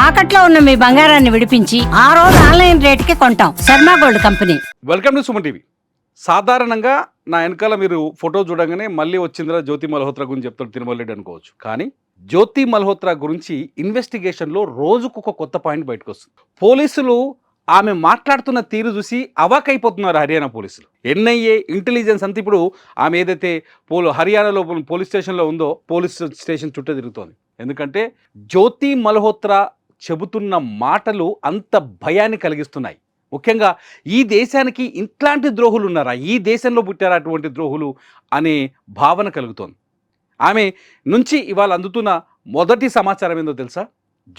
తాకట్లో ఉన్న మీ బంగారాన్ని విడిపించి ఆ రోజు ఆన్లైన్ రేటుకి కొంటాం. Sharma gold company. Welcome to Suman TV. సాధారణంగా నా వెనకాల మీరు ఫోటో చూడగానే మళ్ళీ వచ్చిందిరా జ్యోతి మల్హోత్రా గురించి చెప్తాడు తిరుమల రెడ్డి అనుకోవచ్చు. కానీ జ్యోతి మల్హోత్రా గురించి ఇన్వెస్టిగేషన్లో రోజుకొక కొత్త పాయింట్ బయటకు వస్తుంది. పోలీసులు ఆమె మాట్లాడుతున్న తీరు చూసి అవాకైపోతున్నారు హర్యానా పోలీసులు. ఎన్ఐఏ ఇంటెలిజెన్స్ అంతా ఇప్పుడు ఆమె ఏదైతే హర్యానాలో పోలీస్ స్టేషన్లో ఉందో పోలీస్ స్టేషన్ చుట్టూ తిరుగుతోంది. ఎందుకంటే జ్యోతి మల్హోత్రా చెబుతున్న మాటలు అంత భయాన్ని కలిగిస్తున్నాయి. ముఖ్యంగా ఈ దేశానికి ఇట్లాంటి ద్రోహులు ఉన్నారా, ఈ దేశంలో పుట్టారా అటువంటి ద్రోహులు అనే భావన కలుగుతోంది. ఆమె నుంచి ఇవాళ అందుతున్న మొదటి సమాచారం ఏందో తెలుసా?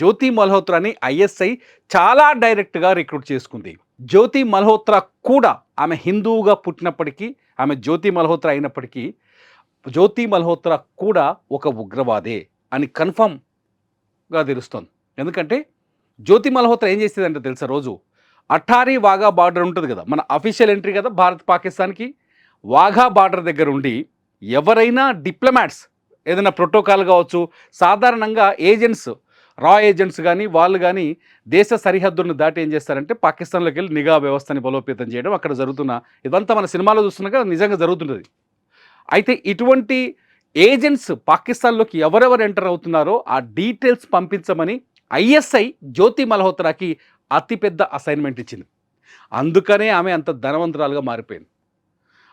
జ్యోతి మల్హోత్రాని ఐఎస్ఐ చాలా డైరెక్ట్గా రిక్రూట్ చేసుకుంది. జ్యోతి మల్హోత్రా కూడా ఆమె హిందువుగా పుట్టినప్పటికీ, ఆమె జ్యోతి మల్హోత్రా అయినప్పటికీ జ్యోతి మల్హోత్రా కూడా ఒక ఉగ్రవాదే అని కన్ఫర్మ్గా తెలుస్తోంది. ఎందుకంటే జ్యోతి మల్హోత్రా ఏం చేసేదంటే తెలుసా, రోజు అఠారీ వాఘా బార్డర్ ఉంటుంది కదా, మన అఫీషియల్ ఎంట్రీ కదా భారత్ పాకిస్తాన్కి. వాఘా బార్డర్ దగ్గర ఉండి ఎవరైనా డిప్లొమాట్స్ ఏదైనా ప్రోటోకాల్ కావచ్చు, సాధారణంగా ఏజెంట్స్ రా ఏజెంట్స్ కానీ వాళ్ళు కానీ దేశ సరిహద్దులను దాటి ఏం చేస్తారంటే పాకిస్తాన్లోకి వెళ్ళి నిఘా వ్యవస్థని బలోపేతం చేయడం అక్కడ జరుగుతున్న ఇదంతా మన సినిమాలో చూస్తున్నాక నిజంగా జరుగుతుంటుంది. అయితే ఇటువంటి ఏజెంట్స్ పాకిస్తాన్లోకి ఎవరెవరు ఎంటర్ అవుతున్నారో ఆ డీటెయిల్స్ పంపించమని ఐఎస్ఐ జ్యోతి మల్హోత్రాకి అతిపెద్ద అసైన్మెంట్ ఇచ్చింది. అందుకనే ఆమె అంత ధనవంతురాలుగా మారిపోయింది.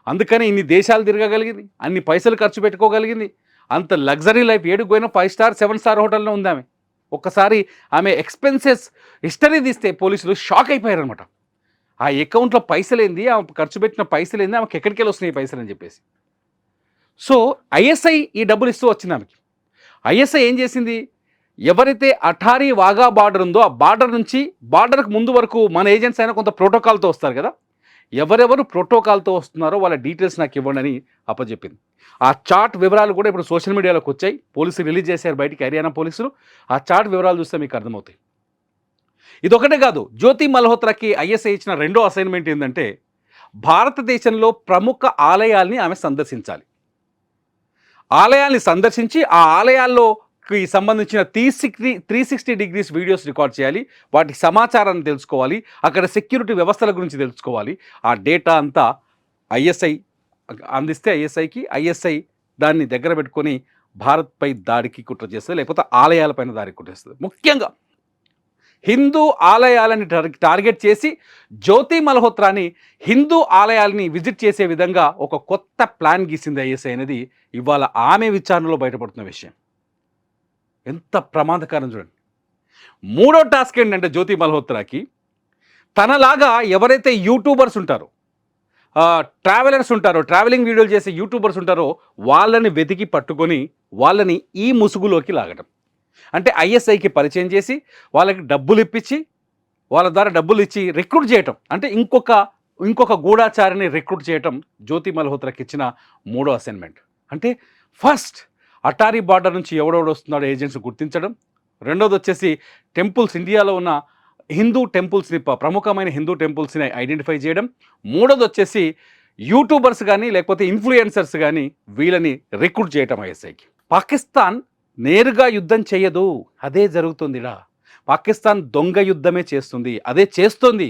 అందుకనే ఇన్ని దేశాలు తిరగగలిగింది, అన్ని పైసలు ఖర్చు పెట్టుకోగలిగింది, అంత లగ్జరీ లైఫ్. ఏడుకు పోయినా 5 స్టార్ 7 స్టార్ హోటల్లో ఉంది ఆమె. ఒక్కసారి ఆమె ఎక్స్పెన్సెస్ హిస్టరీ తీస్తే పోలీసులు షాక్ అయిపోయారనమాట. ఆ అకౌంట్లో పైసలేంది, ఆమె ఖర్చు పెట్టిన పైసలేంది, ఆమెకి ఎక్కడికి వెళ్ళి వస్తున్నాయి పైసలు అని చెప్పేసి. సో ఐఎస్ఐ ఈ డబ్బులు ఇస్తూ వచ్చింది ఆమెకి. ఐఎస్ఐ ఏం చేసింది, ఎవరైతే అఠారీ వాఘా బార్డర్ ఉందో ఆ బార్డర్ నుంచి బార్డర్కి ముందు వరకు మన ఏజెంట్స్ అయినా కొంత ప్రోటోకాల్తో వస్తారు కదా, ఎవరెవరు ప్రోటోకాల్తో వస్తున్నారో వాళ్ళ డీటెయిల్స్ నాకు ఇవ్వండి అని అప్పచెప్పింది. ఆ చార్ట్ వివరాలు కూడా ఇప్పుడు సోషల్ మీడియాలోకి వచ్చాయి, పోలీసులు రిలీజ్ చేశారు బయటికి, హర్యానా పోలీసులు. ఆ చార్ట్ వివరాలు చూస్తే మీకు అర్థమవుతాయి. ఇదొకటే కాదు, జ్యోతి మల్హోత్రాకి ఐఎస్ఐ ఇచ్చిన రెండో అసైన్మెంట్ ఏంటంటే భారతదేశంలో ప్రముఖ ఆలయాల్ని ఆమె సందర్శించాలి. ఆలయాల్ని సందర్శించి ఆ ఆలయాల్లోకి సంబంధించిన 360 డిగ్రీస్ వీడియోస్ రికార్డ్ చేయాలి, వాటి సమాచారాన్ని తెలుసుకోవాలి, అక్కడ సెక్యూరిటీ వ్యవస్థల గురించి తెలుసుకోవాలి. ఆ డేటా అంతా ఐఎస్ఐ అందిస్తే ఐఎస్ఐ దాన్ని దగ్గర పెట్టుకొని భారత్పై దాడికి కుట్ర చేస్తుంది, లేకపోతే ఆలయాలపైన దాడికి కుట్ర చేస్తుంది. ముఖ్యంగా హిందూ ఆలయాలని టార్గెట్ చేసి జ్యోతి మల్హోత్రాని హిందూ ఆలయాలని విజిట్ చేసే విధంగా ఒక కొత్త ప్లాన్ గీసింది ఐఎస్ఐ అనేది ఇవాళ ఆమె విచారణలో బయటపడుతున్న విషయం. ఎంత ప్రమాదకరం చూడండి. మూడో టాస్క్ ఏంటంటే జ్యోతి మల్హోత్రాకి తనలాగా ఎవరైతే యూట్యూబర్స్ ఉంటారో, ట్రావెలర్స్ ఉంటారో, ట్రావెలింగ్ వీడియోలు చేసే యూట్యూబర్స్ ఉంటారో వాళ్ళని వెతికి పట్టుకొని వాళ్ళని ఈ ముసుగులోకి లాగడం. అంటే ఐఎస్ఐకి పరిచయం చేసి వాళ్ళకి డబ్బులు ఇప్పించి వాళ్ళ ద్వారా డబ్బులు ఇచ్చి రిక్రూట్ చేయటం, అంటే ఇంకొక గూఢాచారిని రిక్రూట్ చేయటం జ్యోతి మల్హోత్రాకి ఇచ్చిన మూడో అసైన్మెంట్. అంటే ఫస్ట్ అటారీ బార్డర్ నుంచి ఎవడెవడు వస్తున్నాడో ఏజెంట్స్ గుర్తించడం, రెండోది వచ్చేసి టెంపుల్స్, ఇండియాలో ఉన్న హిందూ టెంపుల్స్ని, ప్రముఖమైన హిందూ టెంపుల్స్ని ఐడెంటిఫై చేయడం, మూడోది వచ్చేసి యూట్యూబర్స్ కానీ లేకపోతే ఇన్ఫ్లుయెన్సర్స్ కానీ వీళ్ళని రిక్రూట్ చేయటం ఐఎస్ఐకి. పాకిస్తాన్ నేరుగా యుద్ధం చేయదు, అదే జరుగుతుందిలా. పాకిస్తాన్ దొంగ యుద్ధమే చేస్తుంది, అదే చేస్తుంది.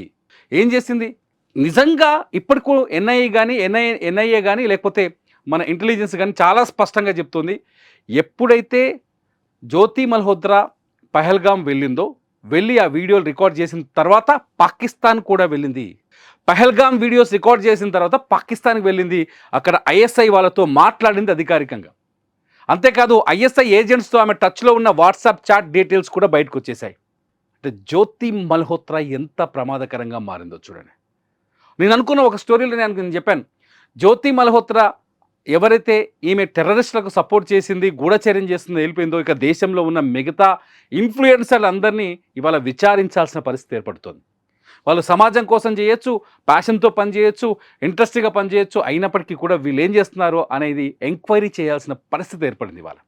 ఏం చేసింది నిజంగా ఇప్పటికూ ఎన్ఐఏ కానీ లేకపోతే మన ఇంటెలిజెన్స్ కానీ చాలా స్పష్టంగా చెప్తుంది. ఎప్పుడైతే జ్యోతి మల్హోత్రా పహల్గాం వెళ్ళి ఆ వీడియోలు రికార్డ్ చేసిన తర్వాత పాకిస్తాన్ కూడా వెళ్ళింది. పహల్గాం వీడియోస్ రికార్డ్ చేసిన తర్వాత పాకిస్తాన్కి వెళ్ళింది, అక్కడ ఐఎస్ఐ వాళ్ళతో మాట్లాడింది అధికారికంగా. అంతేకాదు ఐఎస్ఐ ఏజెంట్స్తో ఆమె టచ్లో ఉన్న వాట్సాప్ చాట్ డీటెయిల్స్ కూడా బయటకు వచ్చేసాయి. అంటే జ్యోతి మల్హోత్రా ఎంత ప్రమాదకరంగా మారిందో చూడండి. నేను అనుకున్న ఒక స్టోరీలో నేను చెప్పాను, జ్యోతి మల్హోత్రా ఎవరైతే ఈమె టెర్రరిస్టులకు సపోర్ట్ చేసింది, గూఢచర్యం చేస్తుందో వెళ్ళిపోయిందో, ఇక దేశంలో ఉన్న మిగతా ఇన్ఫ్లుయెన్సర్లు అందరినీ ఇవాళ విచారించాల్సిన పరిస్థితి ఏర్పడుతుంది. వాళ్ళు సమాజం కోసం చేయొచ్చు, ప్యాషన్తో పనిచేయచ్చు, ఇంట్రెస్ట్గా పనిచేయచ్చు, అయినప్పటికీ కూడా వీళ్ళు ఏం చేస్తున్నారో అనేది ఎంక్వైరీ చేయాల్సిన పరిస్థితి ఏర్పడింది. ఇవాళ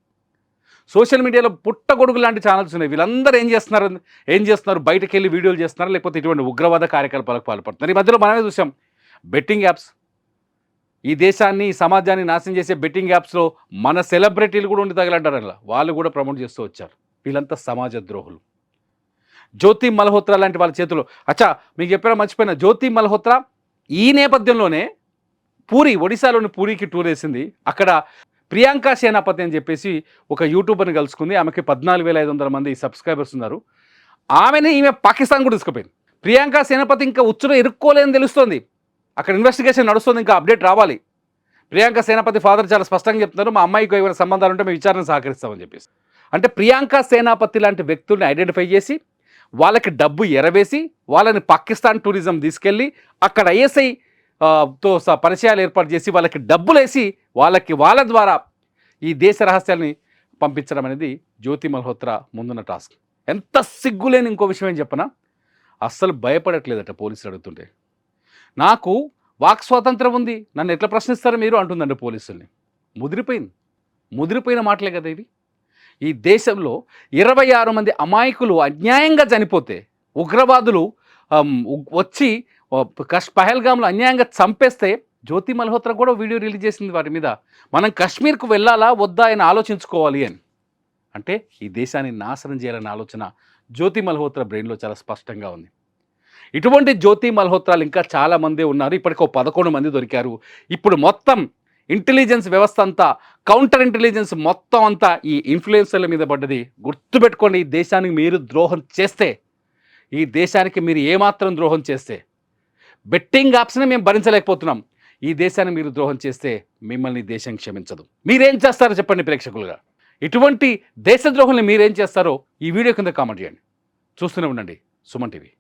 సోషల్ మీడియాలో పుట్టగొడుగు లాంటి ఛానల్స్ ఉన్నాయి, వీళ్ళందరూ ఏం చేస్తున్నారు బయటకు వెళ్ళి వీడియోలు చేస్తున్నారు, లేకపోతే ఇటువంటి ఉగ్రవాద కార్యకలాపాలకు పాల్పడుతున్నారు. ఈ మధ్యలో మనమే చూసాం బెట్టింగ్ యాప్స్, ఈ దేశాన్ని సమాజాన్ని నాశనం చేసే బెట్టింగ్ యాప్స్లో మన సెలబ్రిటీలు కూడా ఉండి తగలంటారు, అలా వాళ్ళు కూడా ప్రమోట్ చేస్తూ వచ్చారు. వీళ్ళంతా సమాజ ద్రోహులు. జ్యోతి మల్హోత్రా లాంటి వాళ్ళ చేతిలో. అచ్చా, మీకు చెప్పారా మర్చిపోయిన, జ్యోతి మల్హోత్రా ఈ నేపథ్యంలోనే పూరి, ఒడిశాలోని పూరికి టూర్ వేసింది. అక్కడ ప్రియాంక సేనాపతి అని చెప్పేసి ఒక యూట్యూబర్ని కలుసుకుంది. ఆమెకి 14,500 మంది సబ్స్క్రైబర్స్ ఉన్నారు. ఈమె పాకిస్తాన్ కూడా తీసుకుపోయింది. ప్రియాంక సేనాపతి ఇంకా ఉచ్చులో ఇరుక్కోలేదని తెలుస్తోంది. అక్కడ ఇన్వెస్టిగేషన్ నడుస్తుంది, ఇంకా అప్డేట్ రావాలి. ప్రియాంక సేనాపతి ఫాదర్ చాలా స్పష్టంగా చెప్తున్నారు, మా అమ్మాయికి ఏమైనా సంబంధాలు ఉంటే మేము విచారణ సహకరిస్తామని చెప్పేసి. అంటే ప్రియాంక సేనాపతి లాంటి వ్యక్తుల్ని ఐడెంటిఫై చేసి వాళ్ళకి డబ్బు ఎరవేసి వాళ్ళని పాకిస్తాన్ టూరిజం తీసుకెళ్ళి అక్కడ ఐఎస్ఐ తో పరిచయాలు ఏర్పాటు చేసి వాళ్ళకి డబ్బులు వేసి వాళ్ళ ద్వారా ఈ దేశ రహస్యాల్ని పంపించడం అనేది జ్యోతి మల్హోత్రా ముందున్న టాస్క్. ఎంత సిగ్గులేని ఇంకో విషయం ఏం చెప్పనా, అస్సలు భయపడట్లేదట పోలీసులు అడుగుతుంటే. నాకు వాక్ స్వాతంత్రం ఉంది, నన్ను ఎట్లా ప్రశ్నిస్తారు మీరు అంటుందండి పోలీసుల్ని. ముదిరిపోయిన మాటలే కదా ఇవి. ఈ దేశంలో 26 మంది అమాయకులు అన్యాయంగా చనిపోతే, ఉగ్రవాదులు వచ్చి పహల్గామ్లో అన్యాయంగా చంపేస్తే జ్యోతి మల్హోత్రా కూడా వీడియో రిలీజ్ చేసింది వాటి మీద. మనం కాశ్మీర్కు వెళ్ళాలా వద్దా అని ఆలోచించుకోవాలి అని. అంటే ఈ దేశాన్ని నాశనం చేయాలనే ఆలోచన జ్యోతి మల్హోత్రా బ్రెయిన్లో చాలా స్పష్టంగా ఉంది. ఇటువంటి జ్యోతి మల్హోత్రాలు ఇంకా చాలామంది ఉన్నారు. ఇప్పటికో 11 మంది దొరికారు. ఇప్పుడు మొత్తం ఇంటెలిజెన్స్ వ్యవస్థ అంతా, కౌంటర్ ఇంటెలిజెన్స్ మొత్తం అంతా ఈ ఇన్ఫ్లుయెన్సర్ల మీద పడ్డది. గుర్తుపెట్టుకోండి, ఈ దేశానికి మీరు ద్రోహం చేస్తే, ఈ దేశానికి మీరు ఏమాత్రం ద్రోహం చేస్తే, బెట్టింగ్ యాప్స్ని మేము భరించలేకపోతున్నాం, ఈ దేశాన్ని మీరు ద్రోహం చేస్తే మిమ్మల్ని దేశం క్షమించదు. మీరేం చేస్తారో చెప్పండి ప్రేక్షకులుగా. ఇటువంటి దేశద్రోహుల్ని మీరేం చేస్తారో ఈ వీడియో కింద కామెంట్ చేయండి. చూస్తూనే ఉండండి సుమన్ టీవీ.